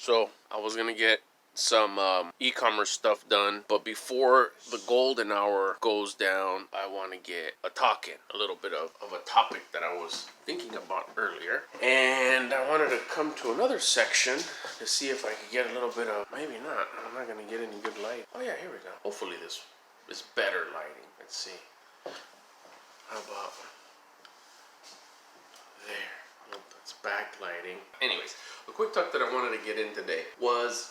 So I was gonna get some e-commerce stuff done, but before the golden hour goes down, I want to get a little bit of a topic that I was thinking about earlier, and I wanted to come to another section to see if I could get a little bit of, maybe not, I'm not gonna get any good light. Oh yeah, here we go. Hopefully this is better lighting. Let's see. How about there? Nope, that's backlighting. Anyways, a quick talk that I wanted to get in today was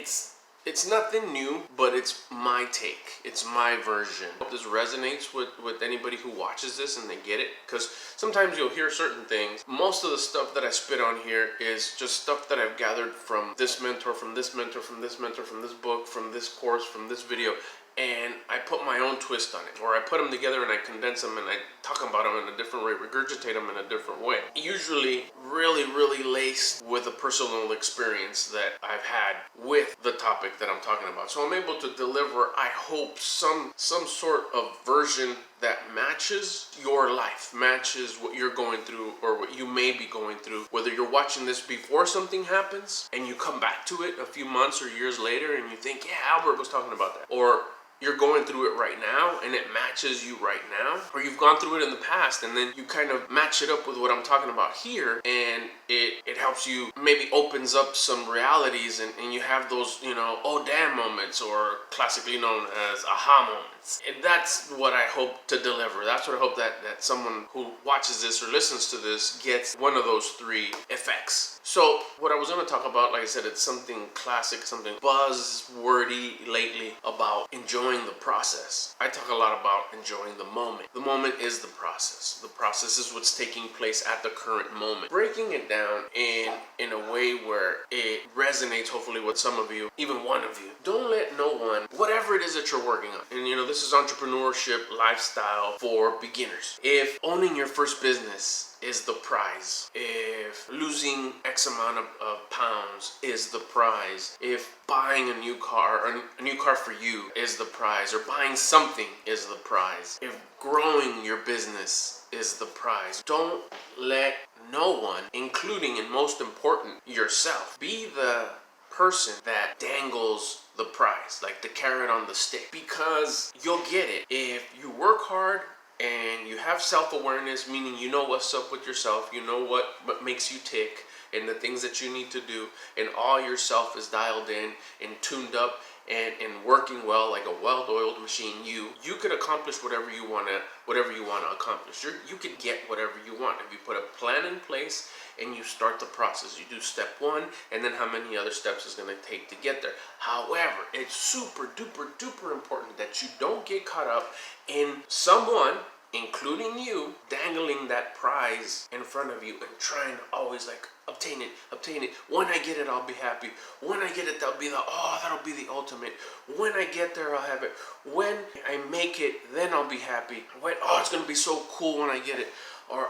it's nothing new, but it's my take. It's my version. I hope this resonates with anybody who watches this and they get it, because sometimes you'll hear certain things. Most of the stuff that I spit on here is just stuff that I've gathered from this mentor, from this mentor, from this mentor, from this book, from this course, from this video, and I put my own twist on it, or I put them together and I condense them and I talk about them in a different way, regurgitate them in a different way. Usually really laced with a personal experience that I've had with the topic that I'm talking about. So I'm able to deliver, I hope, some sort of version that matches your life, matches what you're going through or what you may be going through. Whether you're watching this before something happens and you come back to it a few months or years later and you think, yeah, Albert was talking about that. Or you're going through it right now and it matches you right now, or you've gone through it in the past and then you kind of match it up with what I'm talking about here, and it helps you, maybe opens up some realities, and you have those, oh damn moments, or classically known as aha moments. And that's what I hope to deliver. That's what I hope that someone who watches this or listens to this gets one of those three effects. So what I was going to talk about, like I said, it's something classic, something buzzwordy lately, about enjoying the process. I talk a lot about enjoying the moment. The moment is the process. The process is what's taking place at the current moment. Breaking it down in a way where it resonates, hopefully, with some of you, even one of you. Don't let no one, whatever it is that you're working on, and this is entrepreneurship lifestyle for beginners. If owning your first business is the prize, if losing X amount of pounds is the prize, if buying a new car, or a new car for you is the prize, or buying something is the prize, if growing your business is the prize, don't let no one, including and most important yourself, be the person that dangles the prize, like the carrot on the stick, because you'll get it if you work hard and you have self-awareness, meaning you know what's up with yourself, you know what makes you tick, and the things that you need to do, and all yourself is dialed in and tuned up and working well, like a well-oiled machine. You could accomplish whatever you want to accomplish. You could get whatever you want if you put a plan in place and you start the process. You do step one, and then how many other steps is going to take to get there. However, it's super duper important that you don't get caught up in someone, including you, dangling that prize in front of you and trying to always obtain it. When I get it, I'll be happy. When I get it, that'll be the ultimate. When I get there, I'll have it. When I make it, then I'll be happy. It's gonna be so cool when I get it. Or,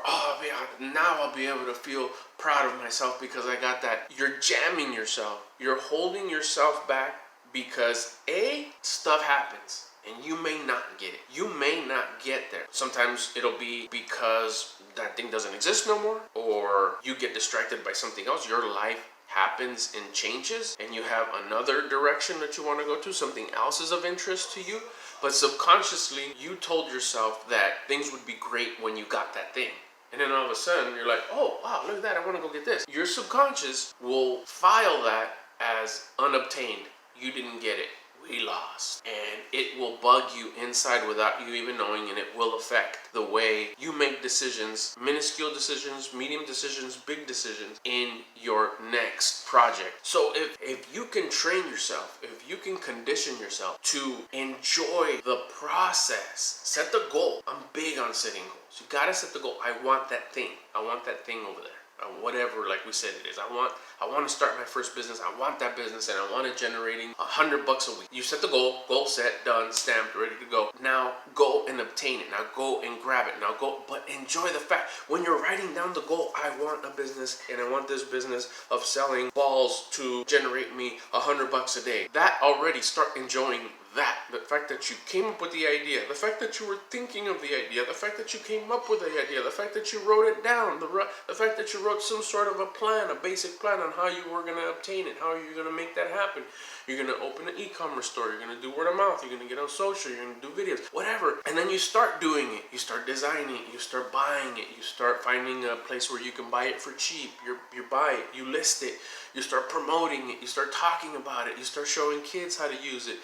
now I'll be able to feel proud of myself because I got that. You're jamming yourself. You're holding yourself back because stuff happens. And you may not get it. You may not get there. Sometimes it'll be because that thing doesn't exist no more, or you get distracted by something else. Your life happens and changes, and you have another direction that you want to go to. Something else is of interest to you, but subconsciously you told yourself that things would be great when you got that thing. And then all of a sudden you're like, oh wow, look at that, I want to go get this. Your subconscious will file that as unobtained. You didn't get it. We lost. And it will bug you inside without you even knowing, and it will affect the way you make decisions, minuscule decisions, medium decisions, big decisions in your next project. So if you can train yourself, if you can condition yourself to enjoy the process, set the goal. I'm big on setting goals. You gotta set the goal. I want that thing. I want that thing over there. Whatever, like we said it is. I want to start my first business. I want that business, and I want it generating $100 a week. You set the goal set, done, stamped, ready to go. Now go and obtain it. Now go and grab it. Now go, but enjoy the fact. When you're writing down the goal, I want a business, and I want this business of selling balls to generate me $100 a day. That already, start enjoying the fact that you came up with the idea, the fact that you were thinking of the idea, the fact that you came up with the idea, the fact that you wrote it down, the fact that you wrote some sort of a plan, a basic plan on how you were going to obtain it, how you're going to make that happen. You're going to open an e-commerce store, you're going to do word of mouth, you're going to get on social, you're going to do videos, whatever. And then you start doing it, you start designing it, you start buying it, you start finding a place where you can buy it for cheap, you buy it, you list it, you start promoting it, you start talking about it, you start showing kids how to use it.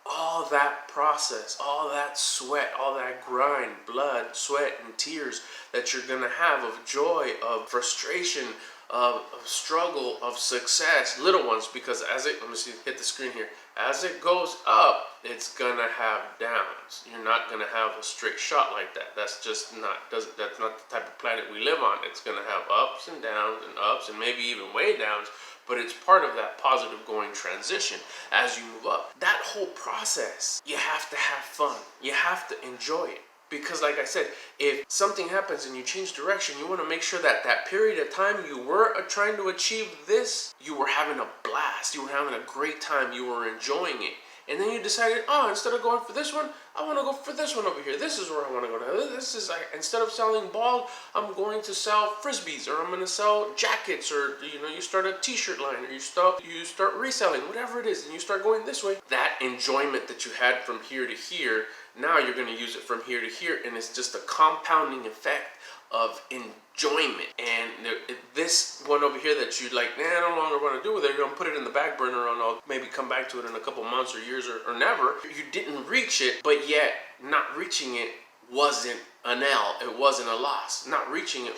All that process, all that sweat, all that grind, blood, sweat, and tears that you're gonna have of joy, of frustration, of struggle, of success, little ones, because as it, let me see, hit the screen here. As it goes up, it's gonna have downs. You're not gonna have a straight shot like that. That's just not, that's not the type of planet we live on. It's gonna have ups and downs and ups and maybe even way downs. But it's part of that positive going transition as you move up. That whole process, you have to have fun. You have to enjoy it. Because like I said, if something happens and you change direction, you want to make sure that that period of time you were trying to achieve this, you were having a blast. You were having a great time. You were enjoying it. And then you decided, oh, instead of going for this one, I want to go for this one over here. This is where I want to go now. This is, instead of selling ball, I'm going to sell frisbees, or I'm going to sell jackets, or you start a t-shirt line, or you start reselling, whatever it is, and you start going this way. That enjoyment that you had from here to here, now you're going to use it from here to here, and it's just a compounding effect of enjoyment. And this one over here that you like, I no longer want to do with it, you're going to put it in the back burner, and I'll maybe come back to it in a couple months or years or never. You didn't reach it, but yet not reaching it wasn't an L. It wasn't a loss. Not reaching it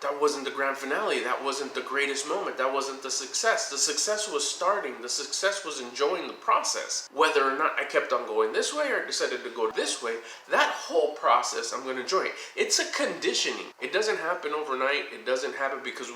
that wasn't the grand finale. That wasn't the greatest moment. That wasn't the success. The success was starting. The success was enjoying the process. Whether or not I kept on going this way or decided to go this way, that whole process, I'm going to enjoy it. It's a conditioning. It doesn't happen overnight. It doesn't happen because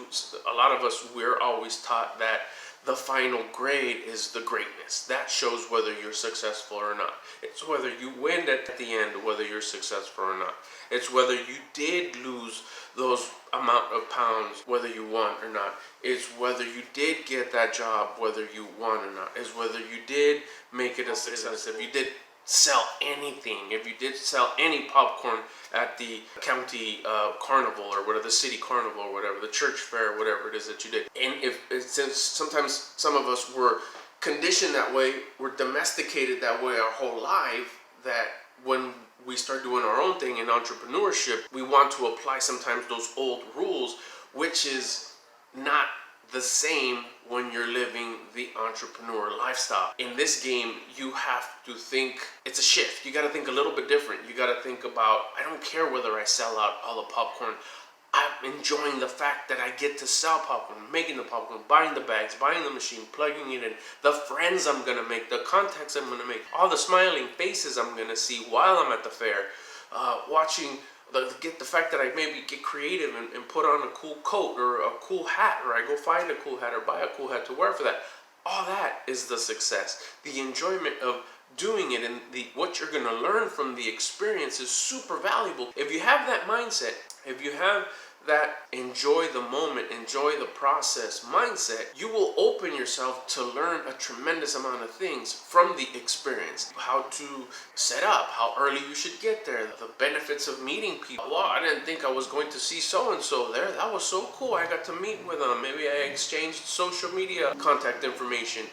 a lot of us, we're always taught that the final grade is the greatness. That shows whether you're successful or not. It's whether you win at the end, whether you're successful or not. It's whether you did lose those amount of pounds, whether you won or not. It's whether you did get that job, whether you won or not. It's whether you did make it a success. If you did sell anything, if you did sell any popcorn at the county carnival, or whatever, the city carnival, or whatever, the church fair, whatever it is that you did. And since sometimes some of us were conditioned that way, we're domesticated that way our whole life, that when we start doing our own thing in entrepreneurship, we want to apply sometimes those old rules, which is not the same when you're living the entrepreneur lifestyle. In this game, you have to think, it's a shift. You got to think a little bit different. You got to think about, I don't care whether I sell out all the popcorn. I'm enjoying the fact that I get to sell popcorn, making the popcorn, buying the bags, buying the machine, plugging it in, the friends I'm going to make, the contacts I'm going to make, all the smiling faces I'm going to see while I'm at the fair, watching the fact that I maybe get creative and put on a cool coat or a cool hat, or I go find a cool hat or buy a cool hat to wear for that. All that is the success. The enjoyment of doing it, and what you're going to learn from the experience is super valuable. If you have that mindset, if you have that enjoy the moment, enjoy the process mindset, you will open yourself to learn a tremendous amount of things from the experience. How to set up, how early you should get there, the benefits of meeting people. Well, I didn't think I was going to see so-and-so there. That was so cool. I got to meet with them. Maybe I exchanged social media contact information.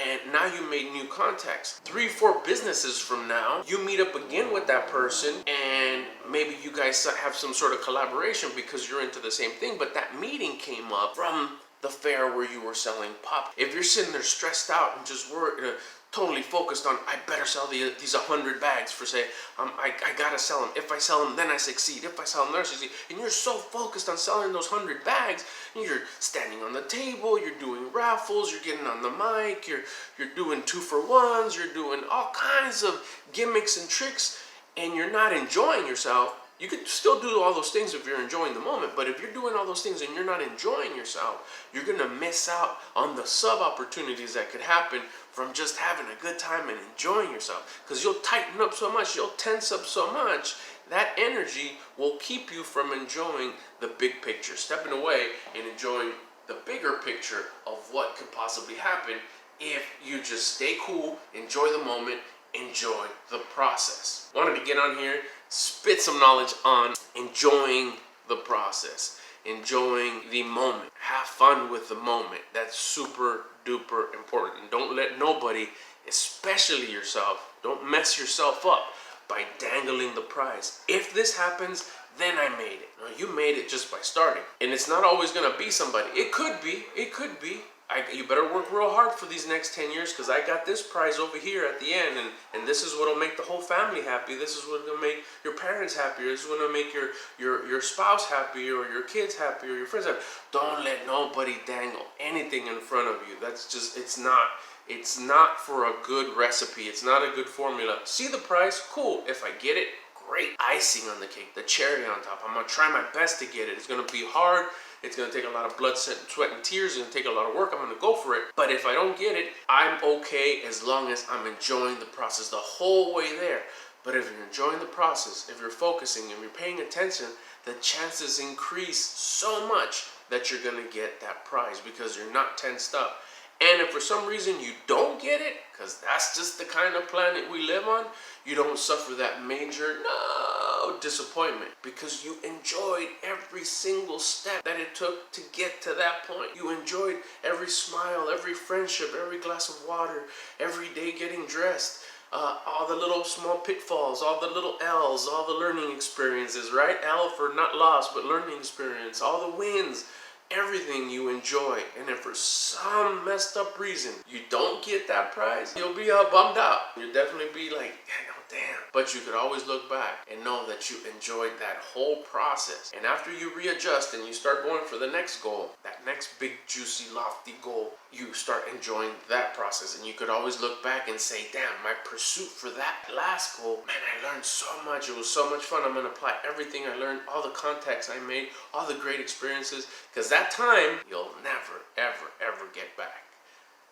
And now you made new contacts. 3-4 businesses from now, you meet up again with that person, and maybe you guys have some sort of collaboration because you're into the same thing, but that meeting came up from the fair where you were selling pop. If you're sitting there stressed out and just totally focused on, I better sell these 100 bags for say, I gotta sell them. If I sell them, then I succeed. If I sell them, then I succeed. And you're so focused on selling those 100 bags, and you're standing on the table, you're doing raffles, you're getting on the mic, you're doing 2-for-1s, you're doing all kinds of gimmicks and tricks, and you're not enjoying yourself. You could still do all those things if you're enjoying the moment, but if you're doing all those things and you're not enjoying yourself, you're going to miss out on the sub-opportunities that could happen from just having a good time and enjoying yourself. Because you'll tighten up so much, you'll tense up so much, that energy will keep you from enjoying the big picture, stepping away and enjoying the bigger picture of what could possibly happen if you just stay cool, enjoy the moment, enjoy the process. Wanted to get on here, spit some knowledge on enjoying the process, enjoying the moment. Have fun with the moment. That's super duper important. And don't let nobody, especially yourself, don't mess yourself up by dangling the prize. If this happens, then I made it. No, you made it just by starting. And it's not always gonna be somebody. It could be. You better work real hard for these next 10 years, because I got this prize over here at the end, and this is what'll make the whole family happy. This is what's gonna make your parents happier. This is what'll make your spouse happy, or your kids happy, or your friends happy. Don't let nobody dangle anything in front of you. That's just, it's not for a good recipe. It's not a good formula. See the prize? Cool. If I get it, great. Icing on the cake, the cherry on top. I'm gonna try my best to get it. It's gonna be hard. It's gonna take a lot of blood, sweat, and tears. It's gonna take a lot of work. I'm gonna go for it. But if I don't get it, I'm okay as long as I'm enjoying the process the whole way there. But if you're enjoying the process, if you're focusing and you're paying attention, the chances increase so much that you're gonna get that prize, because you're not tensed up. And if for some reason you don't get it, because that's just the kind of planet we live on, you don't suffer that major disappointment, because you enjoyed every single step that it took to get to that point. You enjoyed every smile, every friendship, every glass of water, every day getting dressed, all the little small pitfalls, all the little L's, all the learning experiences, right? L for not lost, but learning experience, all the wins. Everything you enjoy. And if for some messed up reason you don't get that prize, you'll be bummed out. You'll definitely be like, damn. But you could always look back and know that you enjoyed that whole process. And after you readjust and you start going for the next goal, that next big, juicy, lofty goal, you start enjoying that process. And you could always look back and say, damn, my pursuit for that last goal, man, I learned so much. It was so much fun. I'm going to apply everything I learned, all the contacts I made, all the great experiences, because that time you'll never, ever, ever get back.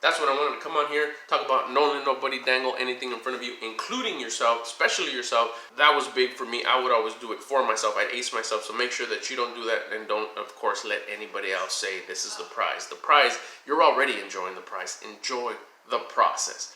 That's what I wanted to come on here, talk about. Don't let nobody dangle anything in front of you, including yourself, especially yourself. That was big for me. I would always do it for myself. I'd ace myself. So make sure that you don't do that, and don't, of course, let anybody else say this is the prize. The prize, you're already enjoying the prize. Enjoy the process.